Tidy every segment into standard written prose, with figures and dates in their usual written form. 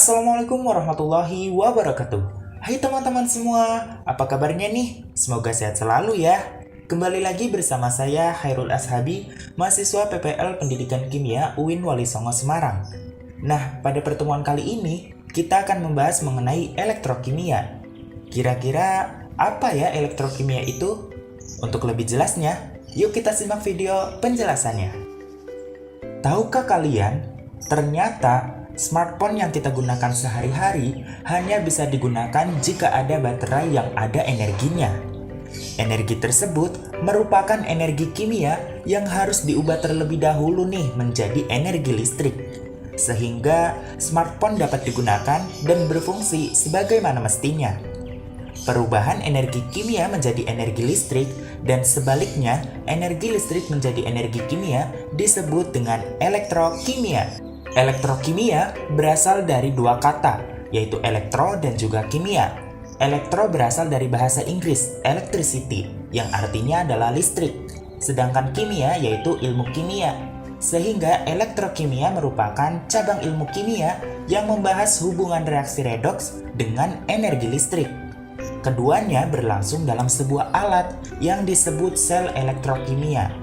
Assalamualaikum warahmatullahi wabarakatuh. Hai teman-teman semua, apa kabarnya nih? Semoga sehat selalu ya. Kembali lagi bersama saya Hairul Ashabi, mahasiswa PPL Pendidikan Kimia UIN Wali Songo Semarang. Nah, pada pertemuan kali ini kita akan membahas mengenai elektrokimia. Kira-kira apa ya elektrokimia itu? Untuk lebih jelasnya, yuk kita simak video penjelasannya. Tahukah kalian, ternyata smartphone yang kita gunakan sehari-hari hanya bisa digunakan jika ada baterai yang ada energinya. Energi tersebut merupakan energi kimia yang harus diubah terlebih dahulu nih menjadi energi listrik. Sehingga smartphone dapat digunakan dan berfungsi sebagaimana mestinya. Perubahan energi kimia menjadi energi listrik dan sebaliknya energi listrik menjadi energi kimia disebut dengan elektrokimia. Elektrokimia berasal dari dua kata, yaitu elektro dan juga kimia. Elektro berasal dari bahasa Inggris, electricity, yang artinya adalah listrik. Sedangkan kimia yaitu ilmu kimia. Sehingga elektrokimia merupakan cabang ilmu kimia yang membahas hubungan reaksi redoks dengan energi listrik. Keduanya berlangsung dalam sebuah alat yang disebut sel elektrokimia.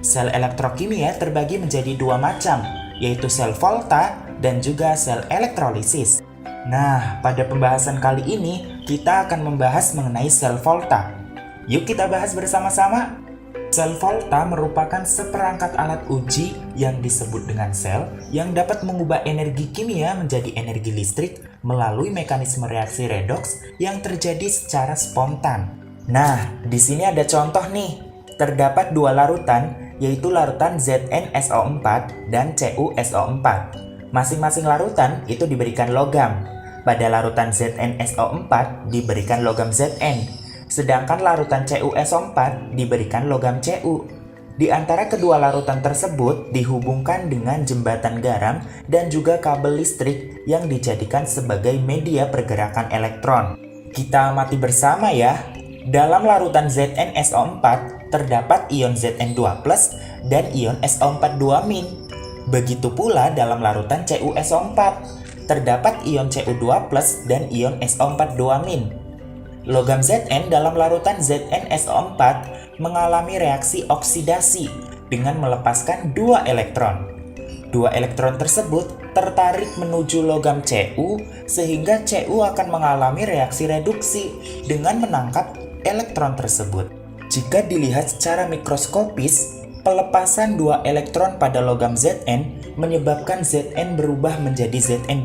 Sel elektrokimia terbagi menjadi dua macam, yaitu sel volta dan juga sel elektrolisis. Nah, pada pembahasan kali ini kita akan membahas mengenai sel volta. Yuk kita bahas bersama-sama. Sel volta merupakan seperangkat alat uji yang disebut dengan sel yang dapat mengubah energi kimia menjadi energi listrik melalui mekanisme reaksi redoks yang terjadi secara spontan. Nah, di sini ada contoh nih. Terdapat dua larutan, yaitu larutan ZnSO4 dan CuSO4. Masing-masing larutan itu diberikan logam. Pada larutan ZnSO4 diberikan logam Zn, sedangkan larutan CuSO4 diberikan logam Cu. Di antara kedua larutan tersebut dihubungkan dengan jembatan garam dan juga kabel listrik yang dijadikan sebagai media pergerakan elektron. Kita amati bersama ya. Dalam larutan ZnSO4 terdapat ion Zn2+ dan ion SO42-. Begitu pula dalam larutan CuSO4 terdapat ion Cu2+ dan ion SO42-. Logam Zn dalam larutan ZnSO4 mengalami reaksi oksidasi dengan melepaskan dua elektron. Dua elektron tersebut tertarik menuju logam Cu sehingga Cu akan mengalami reaksi reduksi dengan menangkap elektron tersebut. Jika dilihat secara mikroskopis, pelepasan dua elektron pada logam Zn menyebabkan Zn berubah menjadi Zn2+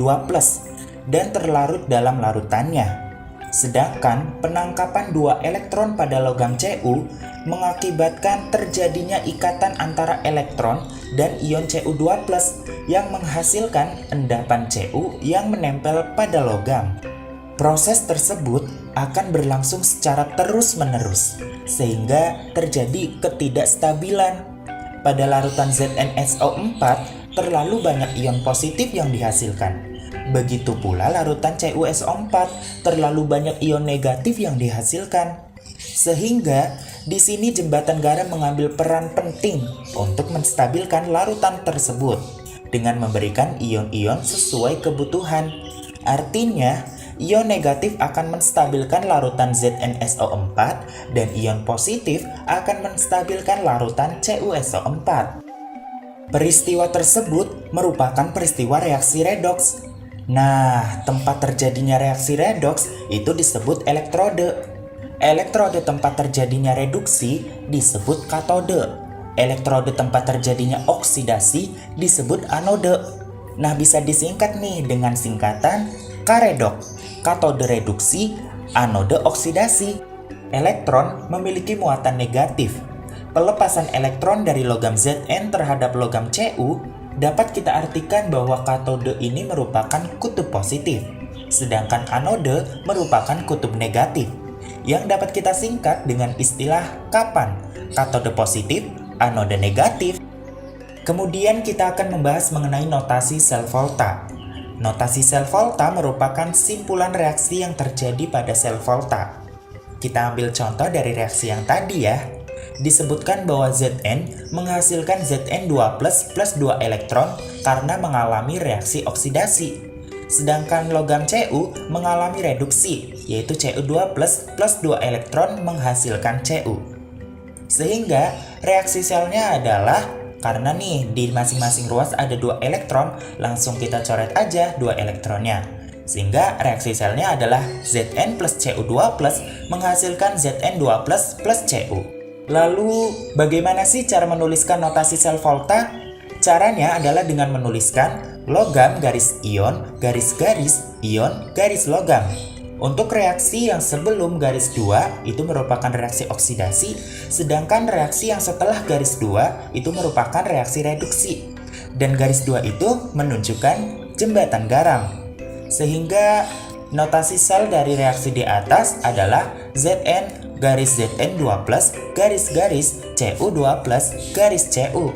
dan terlarut dalam larutannya. Sedangkan penangkapan dua elektron pada logam Cu mengakibatkan terjadinya ikatan antara elektron dan ion Cu2+ yang menghasilkan endapan Cu yang menempel pada logam. Proses tersebut akan berlangsung secara terus-menerus, sehingga terjadi ketidakstabilan. Pada larutan ZnSO4, terlalu banyak ion positif yang dihasilkan. Begitu pula larutan CuSO4, terlalu banyak ion negatif yang dihasilkan. Sehingga, di sini jembatan garam mengambil peran penting untuk menstabilkan larutan tersebut, dengan memberikan ion-ion sesuai kebutuhan. Artinya, ion negatif akan menstabilkan larutan ZnSO4 dan ion positif akan menstabilkan larutan CuSO4. Peristiwa tersebut merupakan peristiwa reaksi redoks. Nah, tempat terjadinya reaksi redoks itu disebut elektrode. Elektrode tempat terjadinya reduksi disebut katode. Elektrode tempat terjadinya oksidasi disebut anode. Nah, bisa disingkat nih dengan singkatan K-redok, katode reduksi, anode oksidasi. Elektron memiliki muatan negatif. Pelepasan elektron dari logam Zn terhadap logam Cu dapat kita artikan bahwa katode ini merupakan kutub positif, sedangkan anode merupakan kutub negatif, yang dapat kita singkat dengan istilah kapan, katode positif, anode negatif. Kemudian kita akan membahas mengenai notasi sel volta. Notasi sel volta merupakan simpulan reaksi yang terjadi pada sel volta. Kita ambil contoh dari reaksi yang tadi ya. Disebutkan bahwa Zn menghasilkan Zn2+ plus 2 elektron karena mengalami reaksi oksidasi. Sedangkan logam Cu mengalami reduksi, yaitu Cu2+ plus 2 elektron menghasilkan Cu. Sehingga reaksi selnya adalah, karena nih di masing-masing ruas ada 2 elektron, langsung kita coret aja 2 elektronnya. Sehingga reaksi selnya adalah Zn plus Cu2+ menghasilkan Zn2+ plus Cu. Lalu bagaimana sih cara menuliskan notasi sel volta? Caranya adalah dengan menuliskan logam garis ion garis-garis ion garis logam. Untuk reaksi yang sebelum garis 2 itu merupakan reaksi oksidasi, sedangkan reaksi yang setelah garis 2 itu merupakan reaksi reduksi. Dan garis 2 itu menunjukkan jembatan garam. Sehingga notasi sel dari reaksi di atas adalah Zn garis Zn2+ garis-garis Cu2+ garis Cu.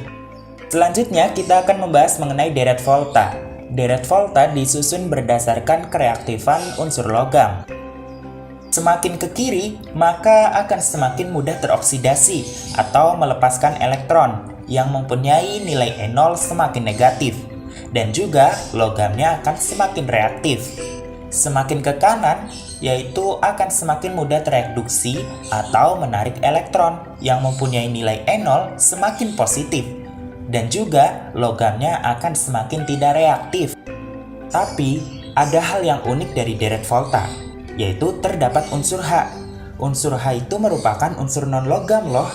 Selanjutnya kita akan membahas mengenai deret volta. Deret volta disusun berdasarkan kereaktifan unsur logam. Semakin ke kiri, maka akan semakin mudah teroksidasi atau melepaskan elektron yang mempunyai nilai E0 semakin negatif. Dan juga logamnya akan semakin reaktif. Semakin ke kanan, yaitu akan semakin mudah tereduksi atau menarik elektron yang mempunyai nilai E0 semakin positif. Dan juga logamnya akan semakin tidak reaktif. Tapi ada hal yang unik dari deret volta, yaitu terdapat unsur H. Unsur H itu merupakan unsur non-logam loh.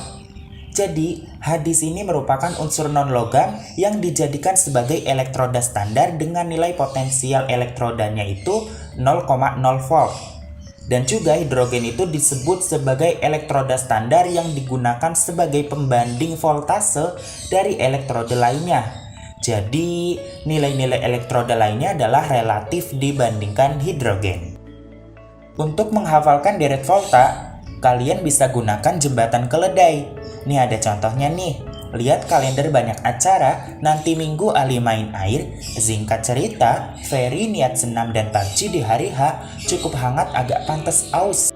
Jadi H di sini merupakan unsur non-logam yang dijadikan sebagai elektroda standar dengan nilai potensial elektrodanya itu 0,0 volt. Dan juga hidrogen itu disebut sebagai elektroda standar yang digunakan sebagai pembanding voltase dari elektroda lainnya. Jadi, nilai-nilai elektroda lainnya adalah relatif dibandingkan hidrogen. Untuk menghafalkan deret volta, kalian bisa gunakan jembatan keledai. Nih ada contohnya nih. Lihat kalender banyak acara, nanti Minggu Ali main air, singkat cerita, Ferry niat senam dan PUBG di hari H, cukup hangat agak pantas aus.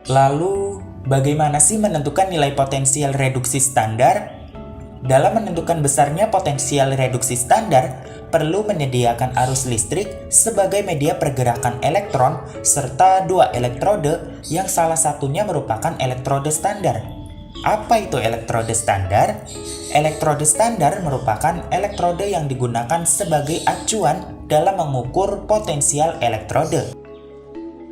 Lalu, bagaimana sih menentukan nilai potensial reduksi standar? Dalam menentukan besarnya potensial reduksi standar, perlu menyediakan arus listrik sebagai media pergerakan elektron serta 2 elektrode yang salah satunya merupakan elektrode standar. Apa itu elektrode standar? Elektrode standar merupakan elektrode yang digunakan sebagai acuan dalam mengukur potensial elektrode.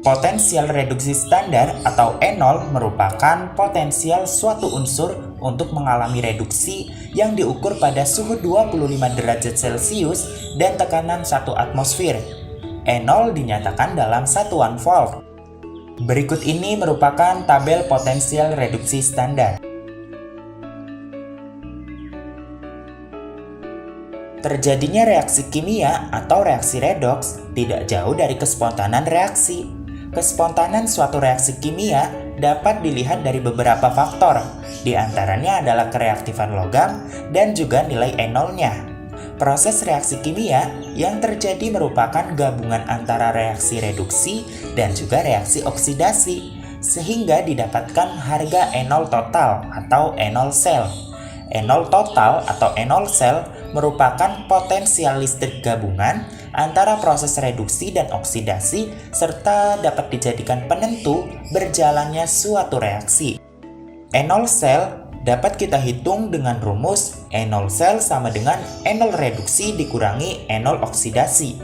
Potensial reduksi standar atau E0 merupakan potensial suatu unsur untuk mengalami reduksi yang diukur pada suhu 25 derajat Celcius dan tekanan 1 atmosfer. E0 dinyatakan dalam satuan volt. Berikut ini merupakan tabel potensial reduksi standar. Terjadinya reaksi kimia atau reaksi redoks tidak jauh dari kespontanan reaksi. Kespontanan suatu reaksi kimia dapat dilihat dari beberapa faktor, di antaranya adalah kereaktifan logam dan juga nilai E0-nya. Proses reaksi kimia yang terjadi merupakan gabungan antara reaksi reduksi dan juga reaksi oksidasi, sehingga didapatkan harga E0 total atau E0 sel. E0 total atau E0 sel merupakan potensial listrik gabungan antara proses reduksi dan oksidasi serta dapat dijadikan penentu berjalannya suatu reaksi. E0 sel dapat kita hitung dengan rumus E0 sel sama dengan E0 reduksi dikurangi E0 oksidasi.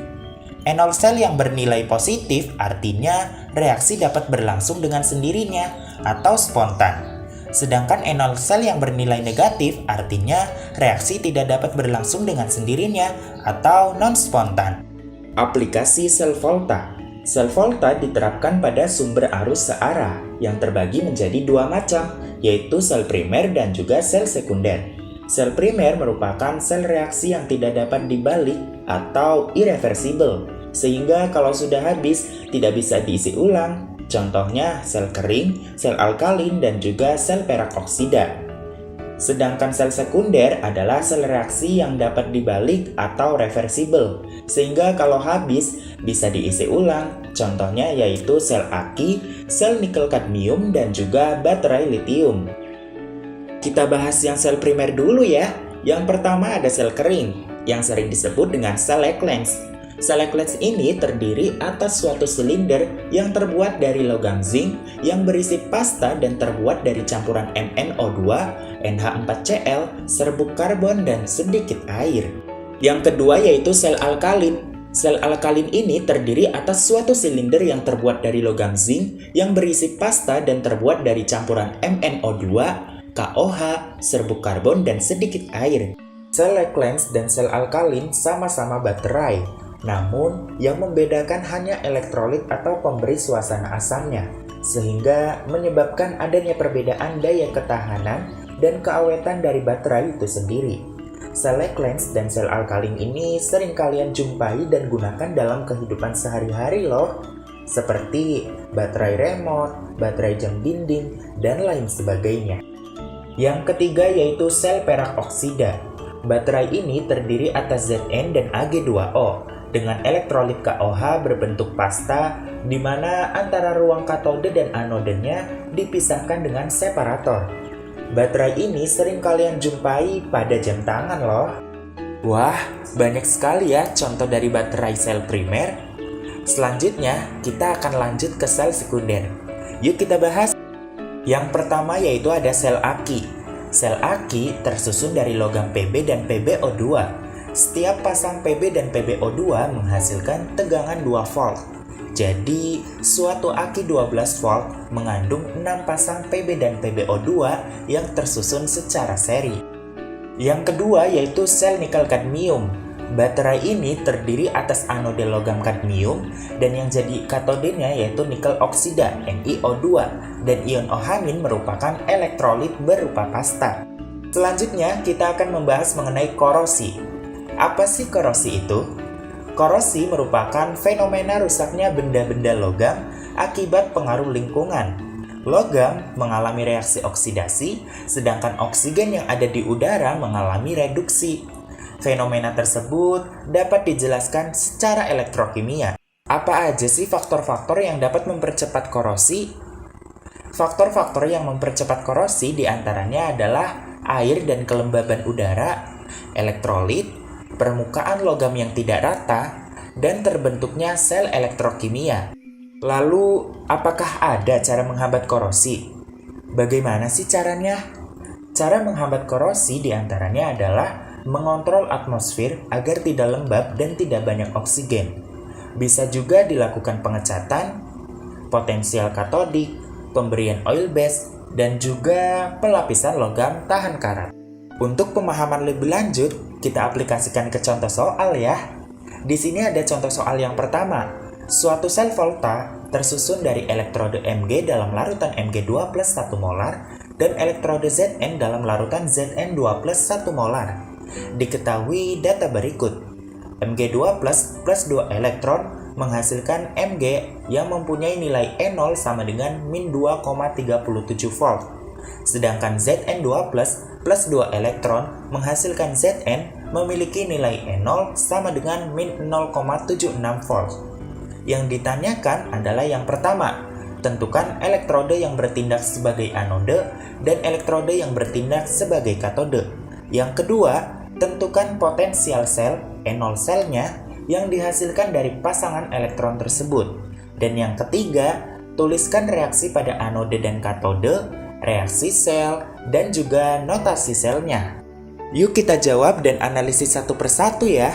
E0 sel yang bernilai positif artinya reaksi dapat berlangsung dengan sendirinya atau spontan. Sedangkan E0 sel yang bernilai negatif artinya reaksi tidak dapat berlangsung dengan sendirinya atau non-spontan. Aplikasi sel volta. Sel volta diterapkan pada sumber arus searah yang terbagi menjadi 2 macam, yaitu sel primer dan juga sel sekunder. Sel primer merupakan sel reaksi yang tidak dapat dibalik atau irreversible, sehingga kalau sudah habis tidak bisa diisi ulang. Contohnya sel kering, sel alkalin, dan juga sel perak oksida. Sedangkan sel sekunder adalah sel reaksi yang dapat dibalik atau reversible, sehingga kalau habis bisa diisi ulang. Contohnya yaitu sel aki, sel nikel kadmium, dan juga baterai litium. Kita bahas yang sel primer dulu ya. Yang pertama ada sel kering, yang sering disebut dengan sel Lange. Select lens ini terdiri atas suatu silinder yang terbuat dari logam zinc yang berisi pasta dan terbuat dari campuran MnO2, NH4Cl, serbuk karbon, dan sedikit air. Yang kedua yaitu sel alkalin. Sel alkalin ini terdiri atas suatu silinder yang terbuat dari logam zinc yang berisi pasta dan terbuat dari campuran MnO2, KOH, serbuk karbon, dan sedikit air. Select lens dan sel alkalin sama-sama baterai, namun yang membedakan hanya elektrolit atau pemberi suasana asamnya, sehingga menyebabkan adanya perbedaan daya ketahanan dan keawetan dari baterai itu sendiri. Select lens dan sel alkalin ini sering kalian jumpai dan gunakan dalam kehidupan sehari-hari loh, seperti baterai remote, baterai jam dinding, dan lain sebagainya. Yang ketiga yaitu sel perak oksida. Baterai ini terdiri atas Zn dan Ag2O dengan elektrolit KOH berbentuk pasta di mana antara ruang katode dan anodenya dipisahkan dengan separator. Baterai ini sering kalian jumpai pada jam tangan loh. Wah, banyak sekali ya contoh dari baterai sel primer. Selanjutnya, kita akan lanjut ke sel sekunder. Yuk kita bahas. Yang pertama yaitu ada sel aki. Sel aki tersusun dari logam Pb dan PbO2. Setiap pasang Pb dan PbO2 menghasilkan tegangan 2 volt. Jadi, suatu aki 12 volt mengandung 6 pasang Pb dan PbO2 yang tersusun secara seri. Yang kedua yaitu sel nikel kadmium. Baterai ini terdiri atas anode logam kadmium dan yang jadi katodenya yaitu nikel oksida NiO2 dan ion OH- merupakan elektrolit berupa pasta. Selanjutnya kita akan membahas mengenai korosi. Apa sih korosi itu? Korosi merupakan fenomena rusaknya benda-benda logam akibat pengaruh lingkungan. Logam mengalami reaksi oksidasi, sedangkan oksigen yang ada di udara mengalami reduksi. Fenomena tersebut dapat dijelaskan secara elektrokimia. Apa aja sih faktor-faktor yang dapat mempercepat korosi? Faktor-faktor yang mempercepat korosi diantaranya adalah air dan kelembaban udara, elektrolit, permukaan logam yang tidak rata, dan terbentuknya sel elektrokimia. Lalu, apakah ada cara menghambat korosi? Bagaimana sih caranya? Cara menghambat korosi diantaranya adalah mengontrol atmosfer agar tidak lembab dan tidak banyak oksigen. Bisa juga dilakukan pengecatan, potensial katodik, pemberian oil base, dan juga pelapisan logam tahan karat. Untuk pemahaman lebih lanjut, kita aplikasikan ke contoh soal ya. Di sini ada contoh soal yang pertama. Suatu sel volta tersusun dari elektrode Mg dalam larutan Mg2 plus 1 molar dan elektrode Zn dalam larutan Zn2 plus 1 molar. Diketahui data berikut. Mg2 plus 2 elektron menghasilkan Mg yang mempunyai nilai E0 sama dengan min 2,37 volt. Sedangkan Zn2 plus 2 elektron menghasilkan Zn memiliki nilai E0 sama dengan min 0,76 volt. Yang ditanyakan adalah yang pertama, tentukan elektrode yang bertindak sebagai anode dan elektrode yang bertindak sebagai katode. Yang kedua, tentukan potensial sel, E0 selnya, yang dihasilkan dari pasangan elektron tersebut. Dan yang ketiga, tuliskan reaksi pada anode dan katode, reaksi sel, dan juga notasi selnya. Yuk kita jawab dan analisis satu persatu ya.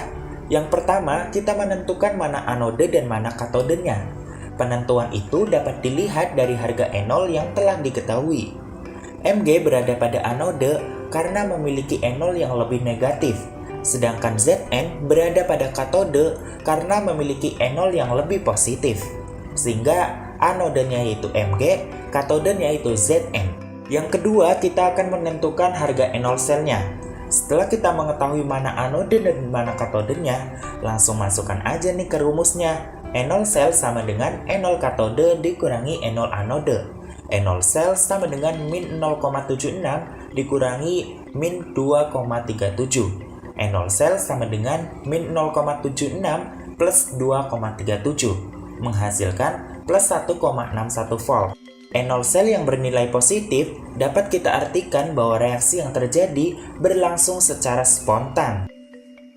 Yang pertama, kita menentukan mana anode dan mana katodenya. Penentuan itu dapat dilihat dari harga E0 yang telah diketahui. Mg berada pada anode karena memiliki E0 yang lebih negatif, sedangkan Zn berada pada katode karena memiliki E0 yang lebih positif. Sehingga anodenya yaitu Mg, katodenya yaitu Zn. Yang kedua, kita akan menentukan harga E0 selnya. Setelah kita mengetahui mana anode dan mana katodenya, langsung masukkan aja nih ke rumusnya. E0 sel sama dengan E0 katode dikurangi E0 anode. E0 sel sama dengan min 0,76 dikurangi min 2,37. E0 sel sama dengan min 0,76 plus 2,37, menghasilkan plus 1,61 volt. E0 sel yang bernilai positif dapat kita artikan bahwa reaksi yang terjadi berlangsung secara spontan.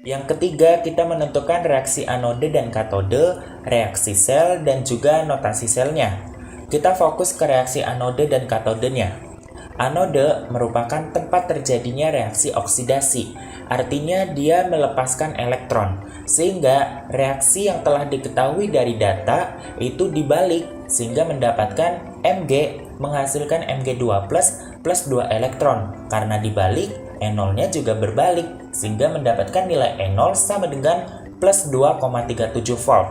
Yang ketiga, kita menentukan reaksi anode dan katode, reaksi sel, dan juga notasi selnya. Kita fokus ke reaksi anode dan katodenya. Anode merupakan tempat terjadinya reaksi oksidasi, artinya dia melepaskan elektron, sehingga reaksi yang telah diketahui dari data itu dibalik, sehingga mendapatkan Mg menghasilkan Mg2+, plus 2 elektron. Karena dibalik, E0-nya juga berbalik, sehingga mendapatkan nilai E0 sama dengan plus 2,37 volt.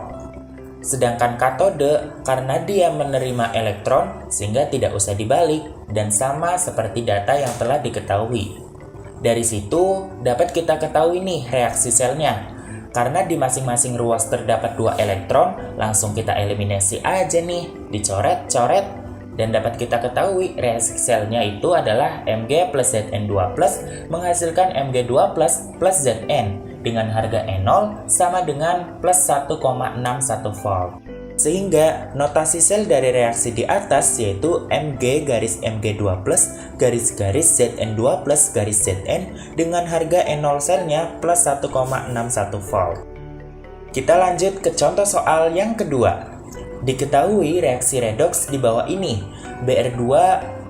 Sedangkan katode, karena dia menerima elektron, sehingga tidak usah dibalik, dan sama seperti data yang telah diketahui. Dari situ, dapat kita ketahui nih reaksi selnya. Karena di masing-masing ruas terdapat 2 elektron, langsung kita eliminasi aja nih, dicoret-coret, dan dapat kita ketahui reaksi selnya itu adalah Mg plus Zn2+, menghasilkan Mg2+, plus Zn, dengan harga E0 sama dengan plus 1,61 volt. Sehingga notasi sel dari reaksi di atas yaitu Mg garis Mg2+, garis-garis Zn2+, garis Zn, dengan harga E0 selnya plus 1,61 volt. Kita lanjut ke contoh soal yang kedua. Diketahui reaksi redoks di bawah ini, Br2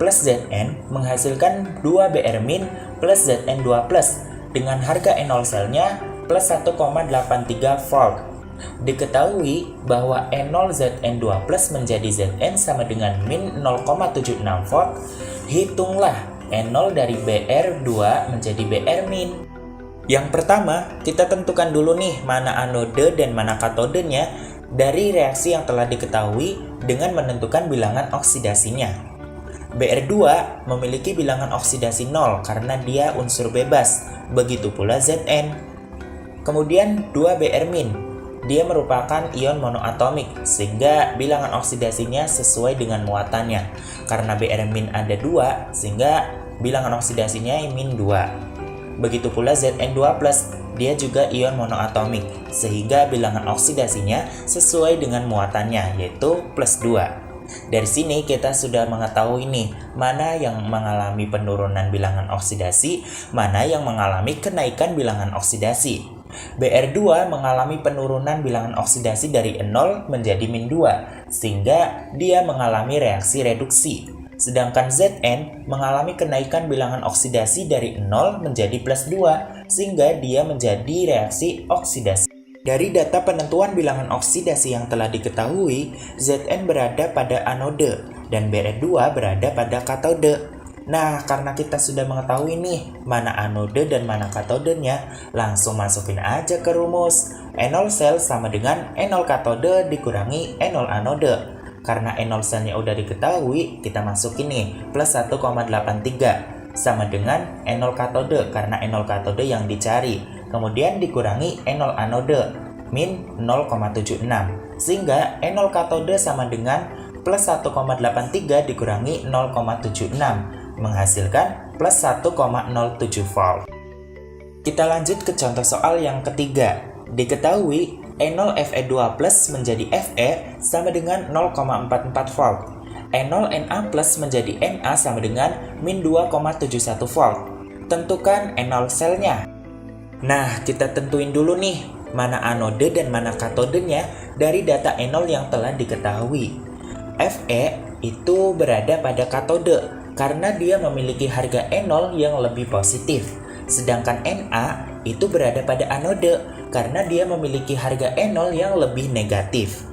plus Zn menghasilkan 2 Br- plus Zn2+, dengan harga E0 selnya plus 1,83 volt. Diketahui bahwa E0 Zn2+ menjadi Zn sama dengan min 0,76 volt. Hitunglah E0 dari Br2 menjadi Br-. Yang pertama, kita tentukan dulu nih mana anode dan mana katodenya dari reaksi yang telah diketahui dengan menentukan bilangan oksidasinya. Br2 memiliki bilangan oksidasi 0 karena dia unsur bebas, begitu pula Zn. Kemudian 2 Br-, dia merupakan ion monoatomik, sehingga bilangan oksidasinya sesuai dengan muatannya. Karena Br- ada 2, sehingga bilangan oksidasinya min 2. Begitu pula Zn2+, dia juga ion monoatomik, sehingga bilangan oksidasinya sesuai dengan muatannya, yaitu plus 2. Dari sini kita sudah mengetahui nih, mana yang mengalami penurunan bilangan oksidasi, mana yang mengalami kenaikan bilangan oksidasi. Br2 mengalami penurunan bilangan oksidasi dari 0 menjadi min 2, sehingga dia mengalami reaksi reduksi. Sedangkan Zn mengalami kenaikan bilangan oksidasi dari 0 menjadi plus 2, sehingga dia menjadi reaksi oksidasi. Dari data penentuan bilangan oksidasi yang telah diketahui, Zn berada pada anode dan Br2 berada pada katode. Nah, karena kita sudah mengetahui nih mana anode dan mana katodenya, langsung masukin aja ke rumus. E0 sel sama dengan E0 katode dikurangi E0 anode. Karena E0 selnya udah diketahui, kita masukin nih plus 1,83 sama dengan E0 katode karena E0 katode yang dicari. Kemudian dikurangi E0 anode min 0,76, sehingga E0 katode sama dengan plus 1,83 dikurangi 0,76 menghasilkan plus 1,07 volt. Kita lanjut ke contoh soal yang ketiga. Diketahui E0 Fe2+ menjadi Fe sama dengan 0,44 volt. E0 Na+ menjadi Na sama dengan min 2,71 volt. Tentukan E0 selnya. Nah, kita tentuin dulu nih mana anode dan mana katodenya dari data E0 yang telah diketahui. Fe itu berada pada katode karena dia memiliki harga E0 yang lebih positif. Sedangkan Na itu berada pada anode karena dia memiliki harga E0 yang lebih negatif.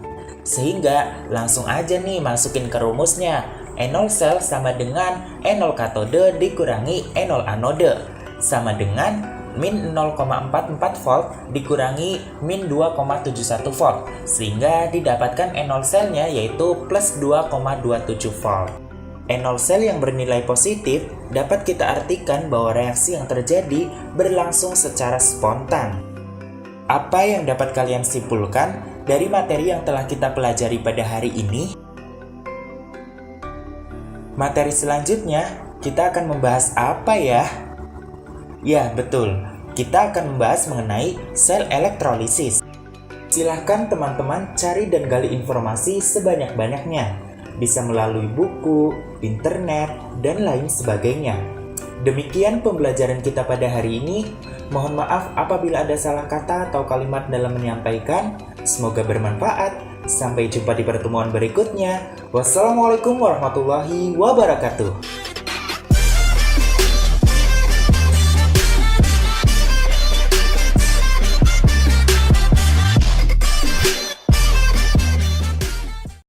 Sehingga langsung aja nih masukin ke rumusnya. E0 sel sama dengan E0 katode dikurangi E0 anode sama dengan min 0,44 volt dikurangi min 2,71 volt, sehingga didapatkan E0 selnya yaitu plus 2,27 volt. E0 sel yang bernilai positif dapat kita artikan bahwa reaksi yang terjadi berlangsung secara spontan. Apa yang dapat kalian simpulkan dari materi yang telah kita pelajari pada hari ini? Materi selanjutnya kita akan membahas apa ya? Ya, betul. Kita akan membahas mengenai sel elektrolisis. Silahkan teman-teman cari dan gali informasi sebanyak-banyaknya. Bisa melalui buku, internet, dan lain sebagainya. Demikian pembelajaran kita pada hari ini. Mohon maaf apabila ada salah kata atau kalimat dalam menyampaikan. Semoga bermanfaat. Sampai jumpa di pertemuan berikutnya. Wassalamualaikum warahmatullahi wabarakatuh.